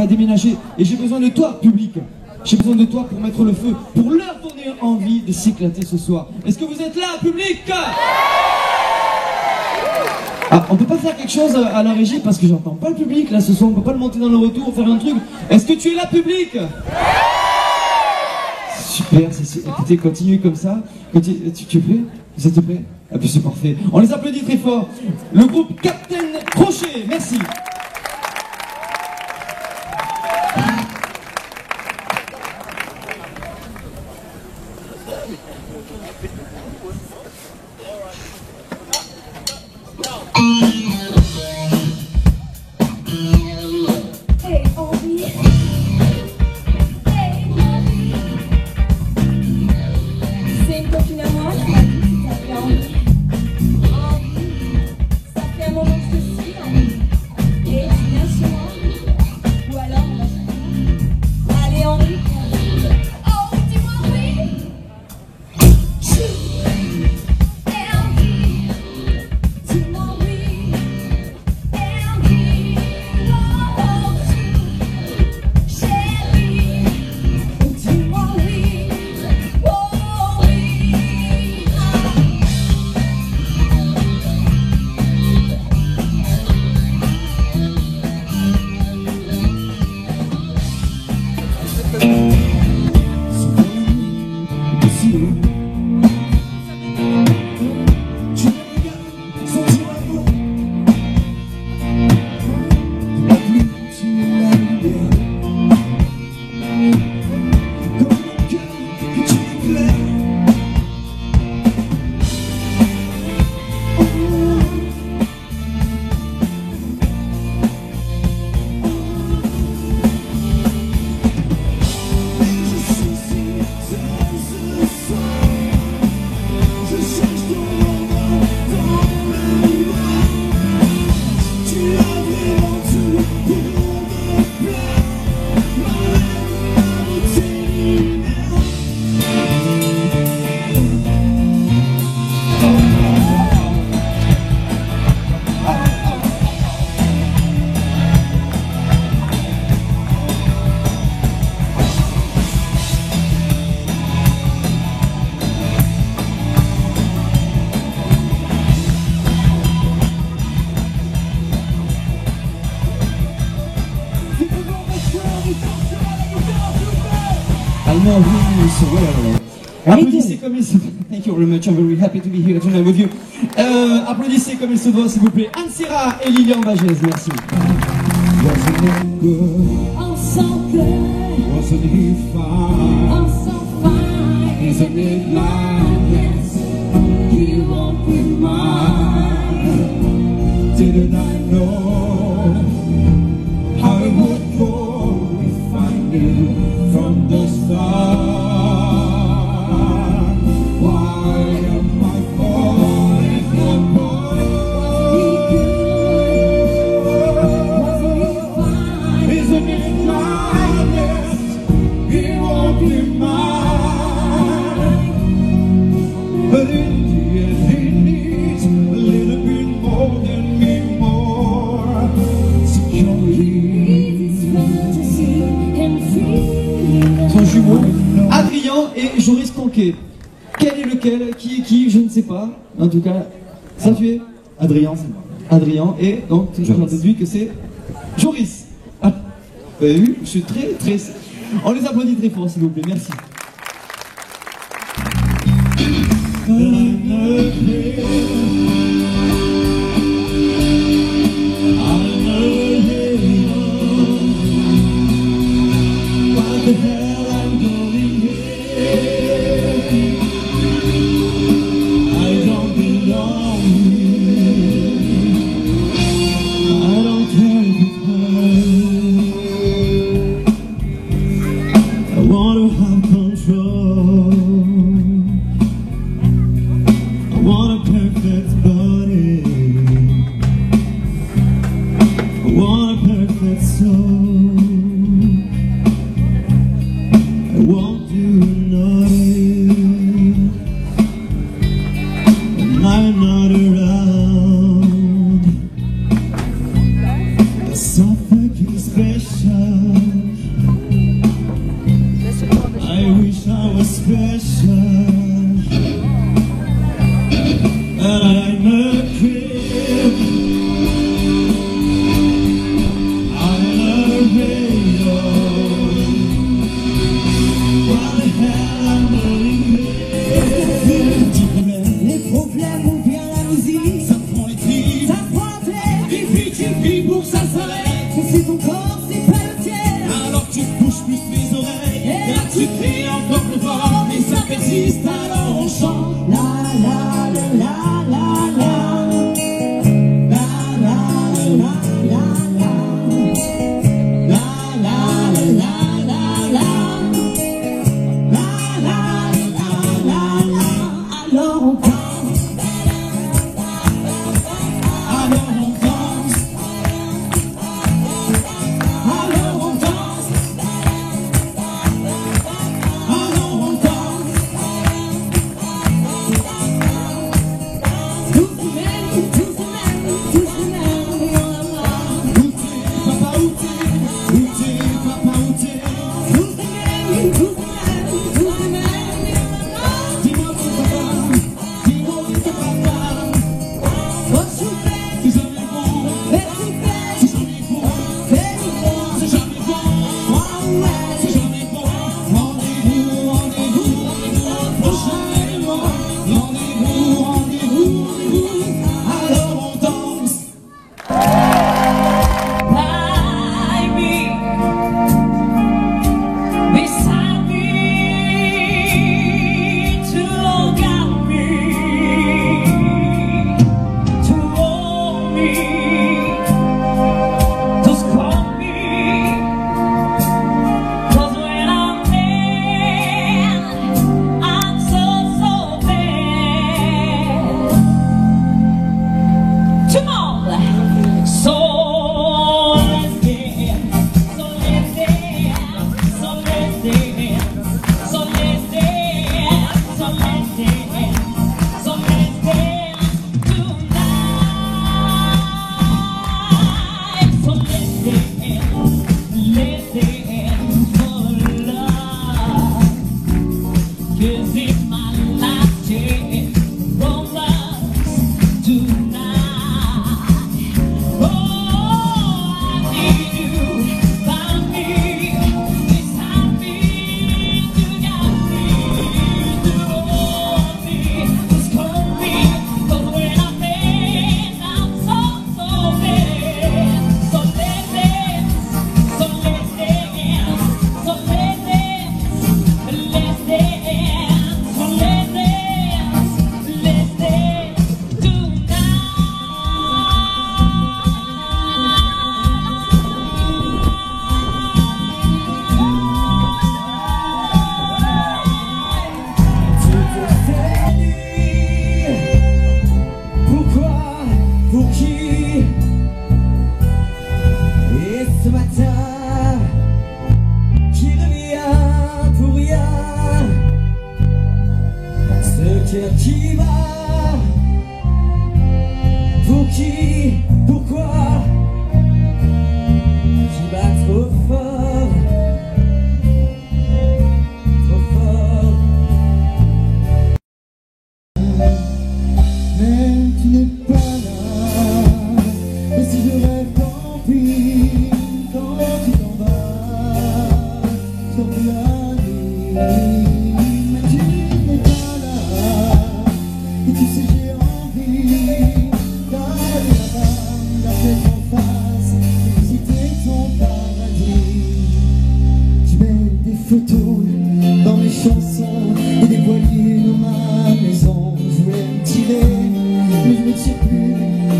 va déménager et j'ai besoin de toi, public. J'ai besoin de toi pour mettre le feu, pour leur donner envie de s'éclater ce soir. Est-ce que vous êtes là, public? Ah, on peut pas faire quelque chose à la régie parce que j'entends pas le public là ce soir, on peut pas le monter dans le retour, faire un truc. Est-ce que tu es là, public? Super, écoutez, continuez comme ça. Tu es prêt? Vous êtes prêts? Ah puis c'est parfait. On les applaudit très fort. Le groupe Captain Crochet, merci. Applaudissez comme il se doit. Thank you very much. I'm very happy to be here tonight with you. Applaudissez comme il se doit, s'il vous plaît. Anne-Sira et Lilian Bagès, merci. Ensemble, wasn't he fine? Isn't it like he won't be mine? Didn't I know how it would go if I knew from the start? Adrien et Joris Conquet. Quel est lequel? Qui est qui? Je ne sais pas. En tout cas, ça tu es Adrien, c'est moi. Adrien et donc j'ai entendu que c'est Joris. Ah, vous avez vu? Je suis très. On les applaudit très fort, s'il vous plaît. Merci. I want a perfect là qui va? Pour qui? Pourquoi? Qui bat trop fort? Trop fort. Mais tu n'es pas là. Et si je rêve, tant pis. Quand tu t'en vas sur la nuit. Mais tu n'es pas là. Et tu sais j'ai envie d'aller là-bas, la tête en face, et visiter ton paradis. Tu mets des photos dans mes chansons et des voiliers dans ma maison. Je voulais me tirer, mais je me tire plus.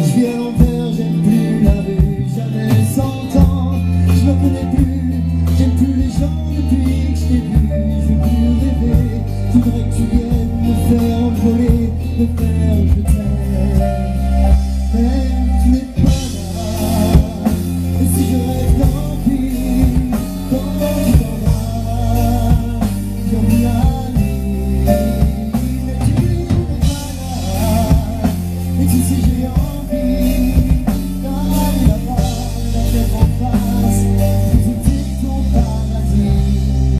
Je vis à l'envers, j'aime plus la rue. J'avais 100 ans, je me connais plus. J'aime plus les gens depuis que je t'ai vu. Je veux plus rêver, je voudrais que tu viennes me faire envoler, me faire je t'aime. Mais tu n'es pas là. Et si je rêve, tant pis. Quand tu t'en vas, j'ai envie la nuit. Mais tu n'es pas là. Et tu sais j'ai envie d'aller là-bas, la tête en face, visiter ton paradis.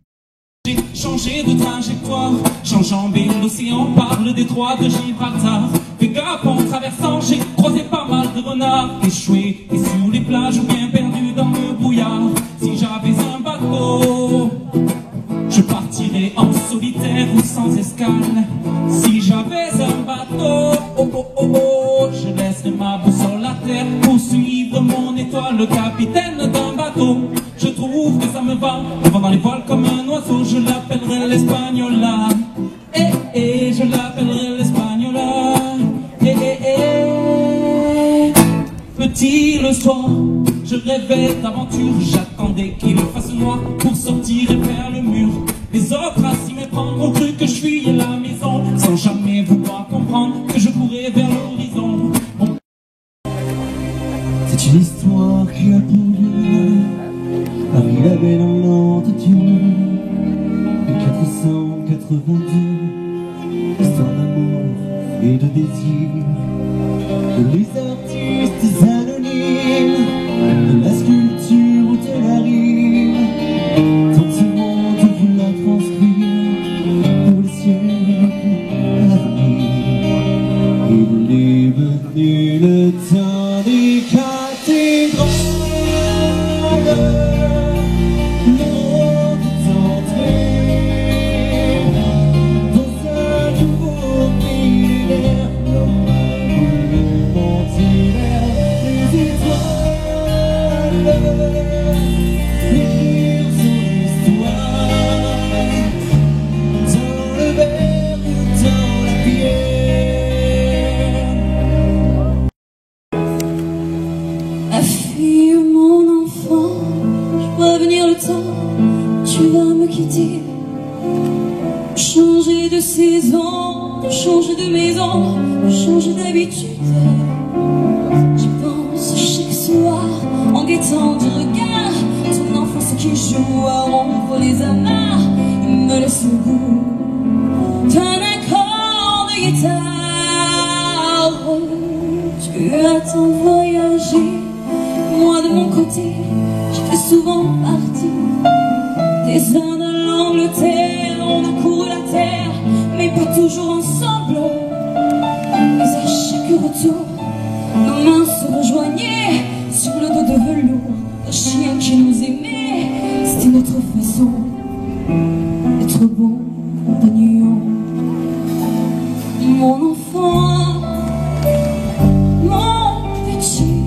J'ai changé de trajectoire, j'enjambais l'océan par le détroit de Gibraltar. Fais gaffe en traversant, j'ai croisé pas mal de renards, échoués et sur les plages ou bien perdus dans le brouillard. Si j'avais un bateau, je partirais en solitaire ou sans escale. Si j'avais un bateau, oh oh oh oh, je laisserais ma boussole à terre pour suivre mon étoile, le capitaine d'un bateau. Je trouve que ça me va, vent dans les voiles comme un oiseau. Je l'appellerai l'Espagnola, eh eh, je l'appellerai l'Espagnola, eh eh eh. Petit le soir, je rêvais d'aventure, j'attendais qu'il fasse noir pour sortir et faire le mur. Les autres à s'y méprendre ont cru que je fuyais la maison, sans jamais vouloir comprendre que je courais vers l'horizon. C'est une histoire qui a pour lieu Paris la belle en lentitude de 482. Histoire d'amour et de désir, de les artistes anonymes, de la sculpture ou de la rime. Tant ce monde vous l'a transcrire pour les siècles à venir. Il est venu le temps des cathédrales. Tu vas me quitter, changer de saison, changer de maison, changer d'habitude. J'y pense chaque soir en guettant du regard ton enfance qui joue à rompre les amarres. Il me laisse au goût d'un accord de guitare. Tu as tant voyagé, moi de mon côté, j'ai fait souvent partie des Indes à l'Angleterre. On a couru la terre, mais pas toujours ensemble. Mais à chaque retour, nos mains se rejoignaient sur le dos de velours d'un chien qui nous aimait. C'était notre façon d'être bon compagnon. Mon enfant, mon petit,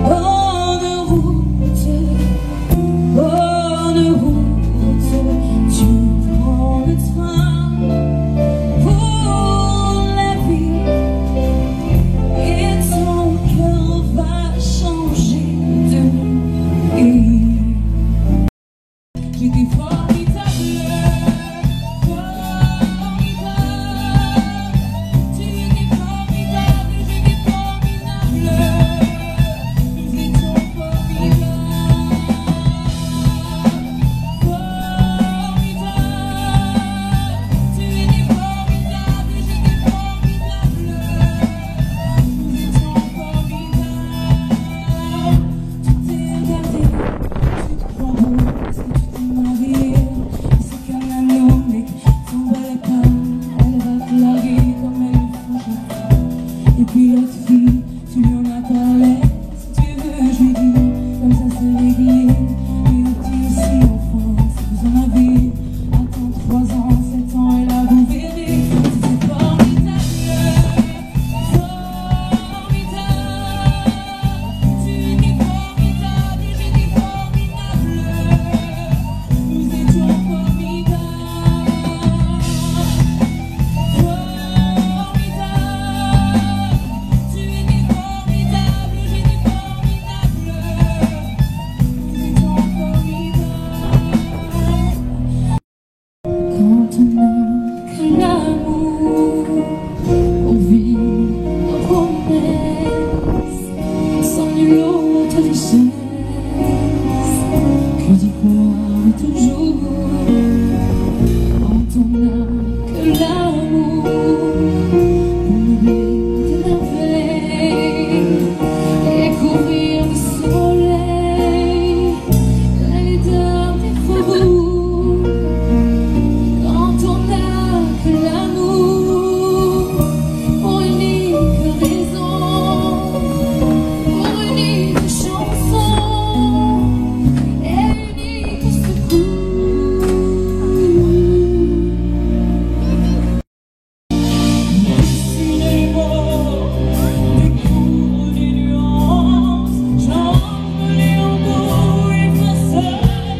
bonne route, bonne route. Tu prends le train pour la vie, l'autre richesse que d'y croire toujours quand on n'a que l'amour pour nourrir tes merveilles et couvrir de soleil la laideur des faubourgs. Quand on n'a que l'amour pour unique raison, pour unique chanson et unique secours. Dessine les mots, découvre les nuances, change les mots, efface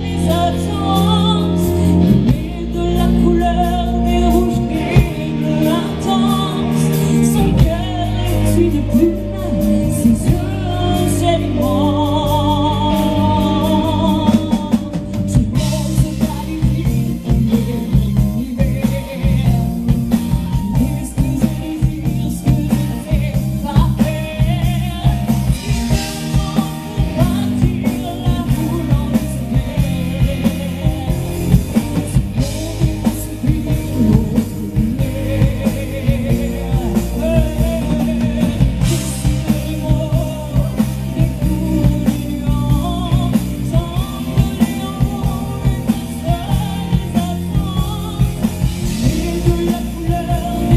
les absences, met de la couleur, des rouges et de l'intense. Son cœur est une plume, ses yeux un ciel immense. Je n'ose pas lui dire l'univers. Qu'est-ce que je désire, ce que je fais pas faire? Pour bâtir la foule en espère. Ce monde est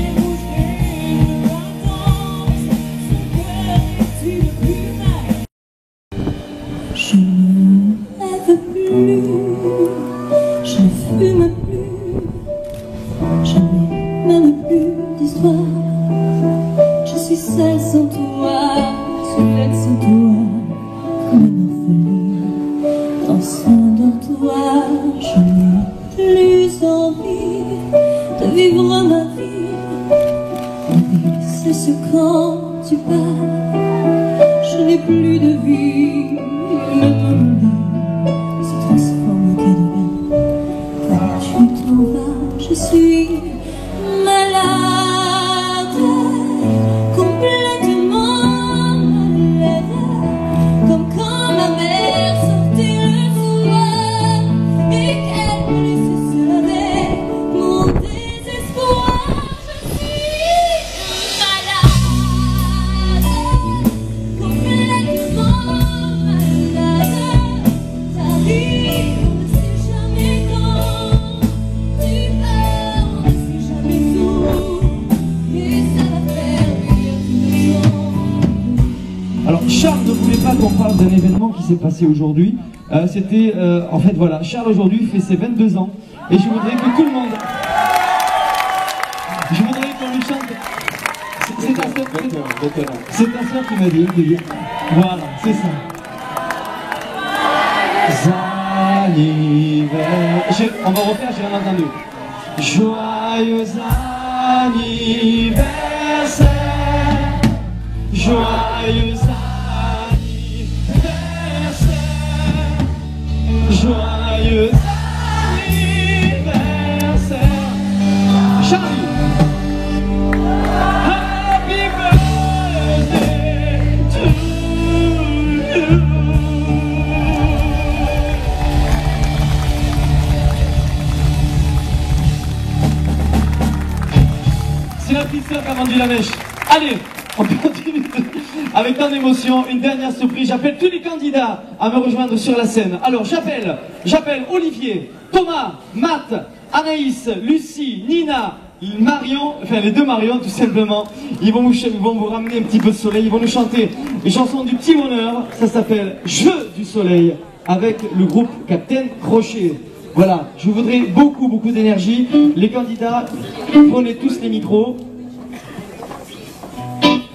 l'autre je ne rêve plus, je ne fume plus, je n'ai même plus d'histoire. Je suis seule sans toi, seule sans toi, comme une orpheline dans son dortoir. Je n'ai plus envie de vivre ma vie. La vie, c'est ce quand tu pars. Je n'ai plus de vie, le monde se transforme en cadeau. Quand tu t'en vas, je suis malade, complètement malade, comme quand ma mère sortait le soir et qu'elle me laissait seule avec mon désespoir. Je suis malade, complètement malade. T'arrives, on ne sait jamais quand. Tu pars, on ne sait jamais tout. Et ça va faire rire tout le temps. Alors Charles ne voulait pas qu'on parle d'un événement qui s'est passé aujourd'hui. C'était en fait voilà, Charles aujourd'hui fait ses 22 ans et je voudrais que tout le monde, je voudrais qu'on lui chante. C'est ta sœur qui m'a dit de dire. Voilà, c'est ça. Anniversaire. On va refaire, j'ai rien entendu. Joyeux anniversaire. Joyeux anniversaire. Joyeux anniversaire. Charlie. Happy birthday to you. C'est la petite sœur qui a vendu la mèche. Allez, on continue avec tant d'émotion. Une dernière surprise. J'appelle tous les candidats à me rejoindre sur la scène. Alors j'appelle Olivier, Thomas, Matt, Anaïs, Lucie, Nina, Marion, enfin les deux Marion tout simplement. Ils vont vous ramener un petit peu de soleil. Ils vont nous chanter une chanson du petit bonheur. Ça s'appelle Je veux du soleil avec le groupe Captain Crochet. Voilà, je voudrais beaucoup d'énergie. Les candidats, prenez tous les micros.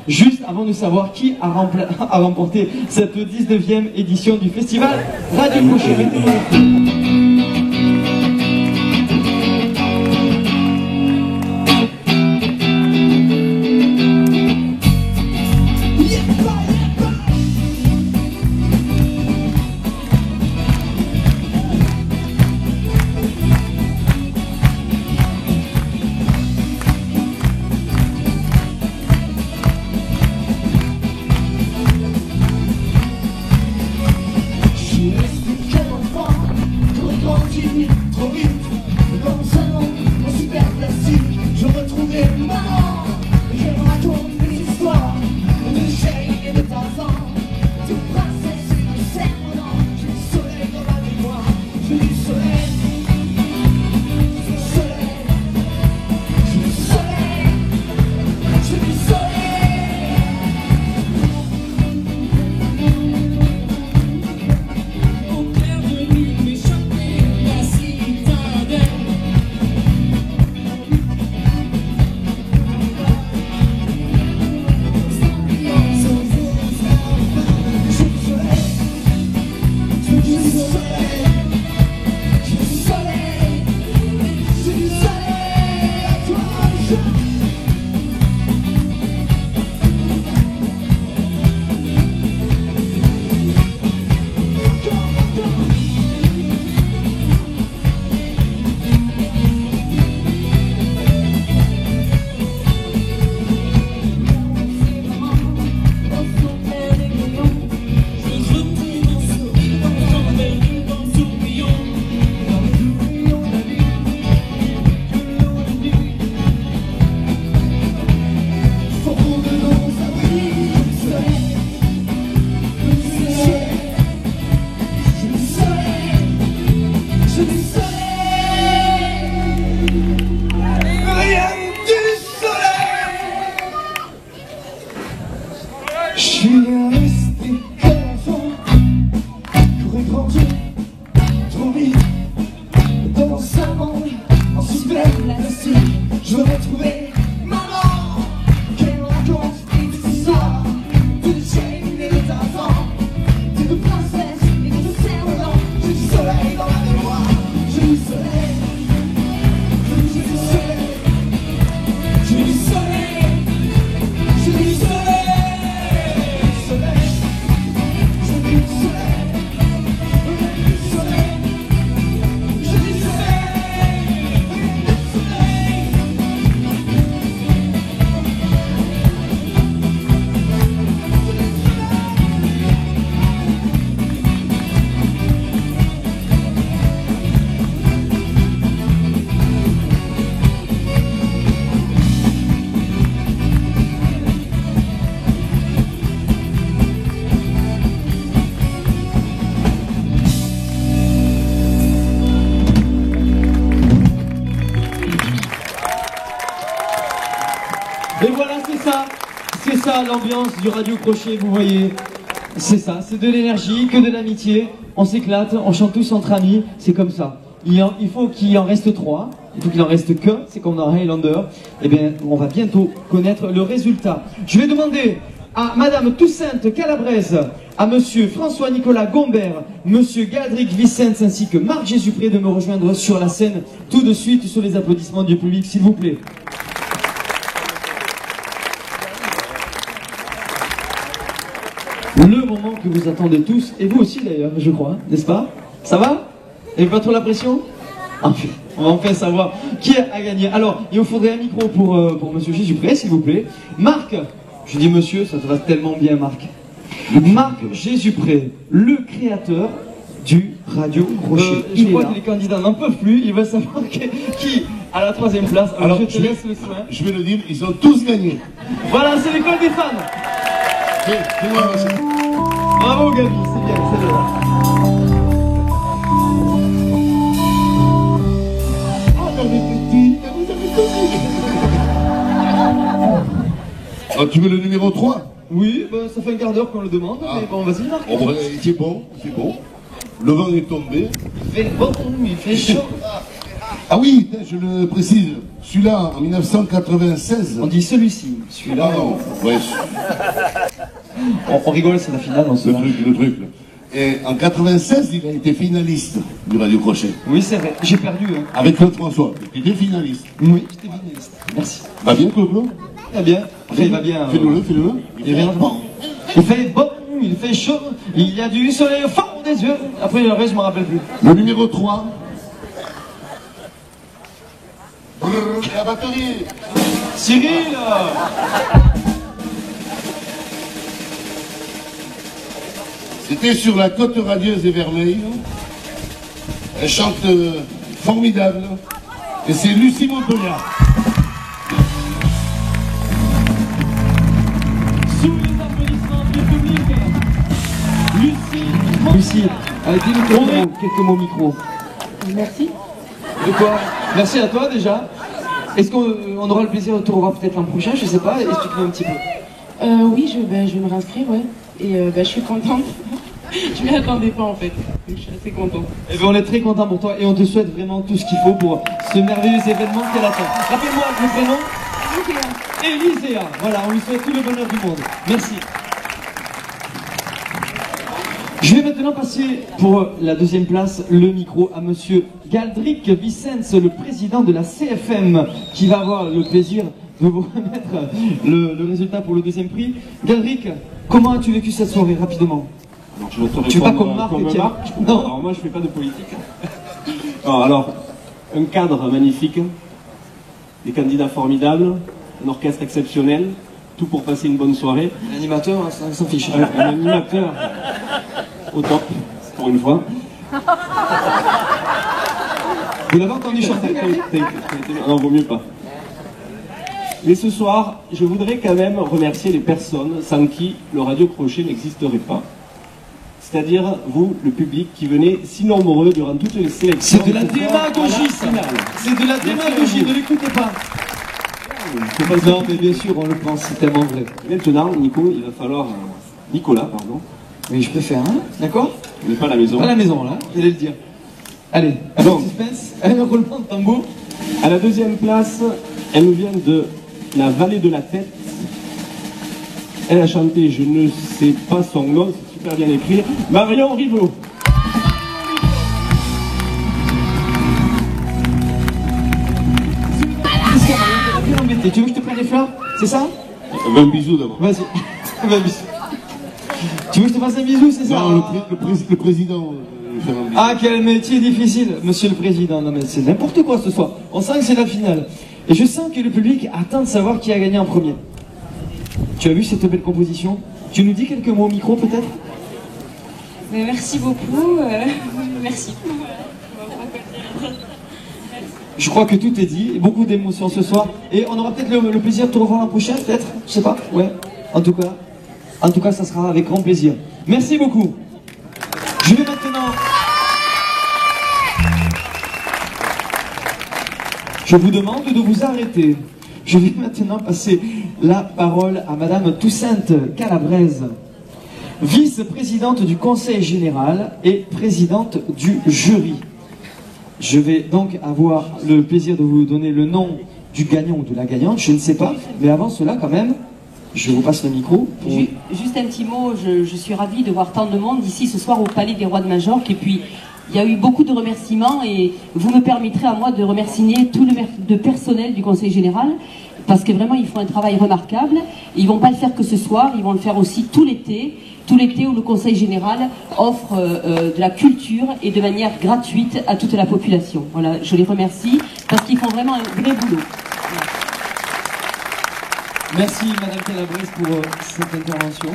Juste avant de savoir qui a remporté cette 19e édition du festival Radio Crochet. ça l'ambiance du Radio Crochet, vous voyez. C'est ça, c'est de l'énergie, que de l'amitié. On s'éclate, on chante tous entre amis, c'est comme ça. Il faut qu'il en reste 3, il faut qu'il en reste qu'un, c'est comme dans Highlander. Eh bien, on va bientôt connaître le résultat. Je vais demander à Madame Toussainte Calabrese, à Monsieur François-Nicolas Gombert, Monsieur Galdric Vicens ainsi que Marc Jésupré de me rejoindre sur la scène tout de suite sur les applaudissements du public, s'il vous plaît. Le moment que vous attendez tous, et vous aussi d'ailleurs, je crois, n'est-ce pas? Ça va? Et pas trop la pression? Enfin, on va enfin savoir qui a gagné. Alors, il vous faudrait un micro pour Monsieur Jésupré, s'il vous plaît. Marc, je dis monsieur, ça te va tellement bien, Marc. Marc Jésupré, le créateur du Radio Crochet. Je crois que les candidats n'en peuvent plus, ils veulent savoir qui a la 3e place. Alors, je te laisse le soin. Je vais le dire, ils ont tous gagné. Voilà, c'est l'école des fans. Bravo Gabi, c'est bien, c'est bien. Ah, tu veux le numéro 3? Oui, bah, ça fait un quart d'heure qu'on le demande, mais bon, vas-y Marc. Oh, bah, c'est bon, c'est bon. Le vent est tombé. Il fait bon, il fait chaud. Ah oui, je le précise, celui-là en 1996. On dit celui-ci, celui-là. Ah non, ouais, on rigole, c'est la finale, on se le truc. Là. Et en 96, il a été finaliste du Radio Crochet. Oui, c'est vrai, j'ai perdu. Hein. Avec Claude François, il était finaliste. Oui, j'étais finaliste. Merci. Va bien, Claude? Très bien. Enfin, il va bien. Fais-le. Il vient bon. Il fait bon, il fait chaud, il y a du soleil au fond des yeux. Après, le reste, je m'en rappelle plus. Le numéro 3. La batterie. Cyril. C'était sur la côte radieuse et vermeille. Elle chante formidable. Et c'est Lucie Montoya. Sous les applaudissements du public, Lucie, dis-nous quelques mots au micro. Merci. De quoi? Merci à toi déjà. Est-ce qu'on aura le plaisir de te revoir peut-être l'an prochain? Je sais pas, explique-nous un petit peu. Oui, je vais me réinscrire, ouais. Et je suis contente. Je m'y attendais pas en fait. Donc, je suis assez contente. Eh bien, on est très content pour toi et on te souhaite vraiment tout ce qu'il faut pour ce merveilleux événement qu'elle attend. Rappelle-moi le prénom. Élyséa. Voilà, on lui souhaite tout le bonheur du monde. Merci. Je vais maintenant passer pour la 2e place le micro à Monsieur Galdric Vicens, le président de la CFM, qui va avoir le plaisir de vous remettre le résultat pour le 2e prix. Galdric, comment as-tu vécu cette soirée rapidement? Alors, je vais te Tu es pas répondre comme Marc, Non, alors moi je fais pas de politique. Non, alors, un cadre magnifique, des candidats formidables, un orchestre exceptionnel, tout pour passer une bonne soirée. L'animateur, ça s'en fiche. Un animateur au top, pour une fois. Vous l'avez entendu chanter? Non, vaut mieux pas. Mais ce soir, je voudrais quand même remercier les personnes sans qui le Radio Crochet n'existerait pas. C'est-à-dire vous, le public, qui venez si nombreux durant toutes les sélections. C'est de la démagogie, ça. C'est de la démagogie, ne l'écoutez pas. Non, mais bien sûr, on le pense, c'est tellement vrai. Maintenant, Nico, il va falloir... Nicolas, pardon. Oui, je peux faire, hein? D'accord? On n'est pas à la maison. Pas à la maison, là, j'allais le dire. Allez, Bon. suspense, allez, un roulement de tambour. À la 2e place, elle nous vient de la vallée de la Tête. Elle a chanté, je ne sais pas son nom, c'est super bien écrit, Marion Rivaud. Tu veux que je te prenne les fleurs? C'est ça? Un bisou d'abord. Vas-y. Un bisou. Tu veux que je te fasse un bisou, c'est ça? Non, le président. Ah, quel métier difficile, monsieur le président. Non, mais c'est n'importe quoi ce soir. On sent que c'est la finale. Et je sens que le public attend de savoir qui a gagné en premier. Tu as vu cette belle composition? Tu nous dis quelques mots au micro, peut-être? Merci beaucoup. Merci. Je crois que tout est dit, beaucoup d'émotions ce soir. Et on aura peut-être le plaisir de te revoir l'an prochain, peut-être? Je sais pas, ouais. En tout cas, ça sera avec grand plaisir. Merci beaucoup. Je vais maintenant... Je vous demande de vous arrêter. Je vais maintenant passer la parole à Madame Toussainte Calabrese, vice-présidente du Conseil Général et présidente du jury. Je vais donc avoir le plaisir de vous donner le nom du gagnant ou de la gagnante, je ne sais pas, mais avant cela quand même, je vous passe le micro. Pour... Juste un petit mot, je suis ravie de voir tant de monde ici ce soir au Palais des Rois de Majorque, et puis il y a eu beaucoup de remerciements et vous me permettrez à moi de remercier tout le personnel du Conseil Général, parce que vraiment ils font un travail remarquable. Ils ne vont pas le faire que ce soir, ils vont le faire aussi tout l'été où le Conseil Général offre de la culture et de manière gratuite à toute la population. Voilà, je les remercie parce qu'ils font vraiment un vrai boulot. Voilà. Merci Madame Calabrese pour cette intervention.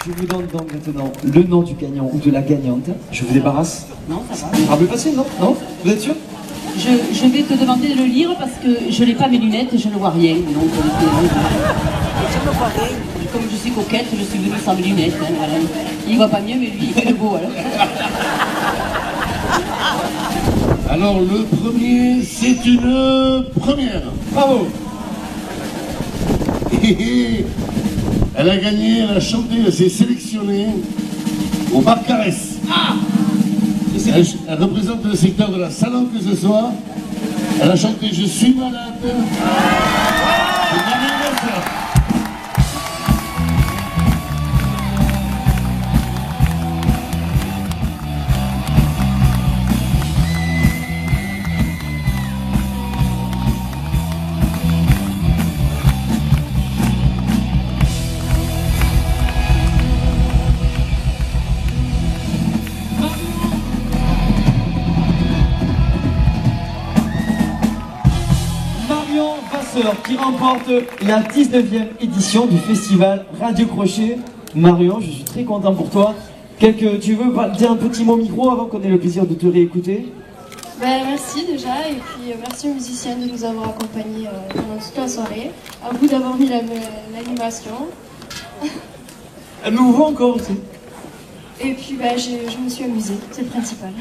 Je vous donne donc maintenant le nom du gagnant ou de la gagnante. Je vous débarrasse. Non, ça va. Ah, vous passez, non? Non? Vous êtes sûr? Je vais te demander de le lire parce que je n'ai pas mes lunettes et je ne vois rien. Donc, comme je suis coquette, je suis venue sans mes lunettes. Hein, voilà. Il ne voit pas mieux, mais lui, il fait le beau alors. Alors le premier, c'est une première. Bravo! Elle a gagné, elle a chanté, elle s'est sélectionnée au Bar Caresse. Ah! Elle représente le secteur de la Salanque ce soir. Elle a chanté « Je suis malade ». C'est mon anniversaire. Qui remporte la 19e édition du festival Radio Crochet. Marion, je suis très content pour toi. Tu veux dire un petit mot au micro avant qu'on ait le plaisir de te réécouter? Merci déjà, et puis merci aux musiciens de nous avoir accompagnés pendant toute la soirée. À vous d'avoir mis l'animation. Elle nous voit encore aussi. Et puis je me suis amusée, c'est le principal.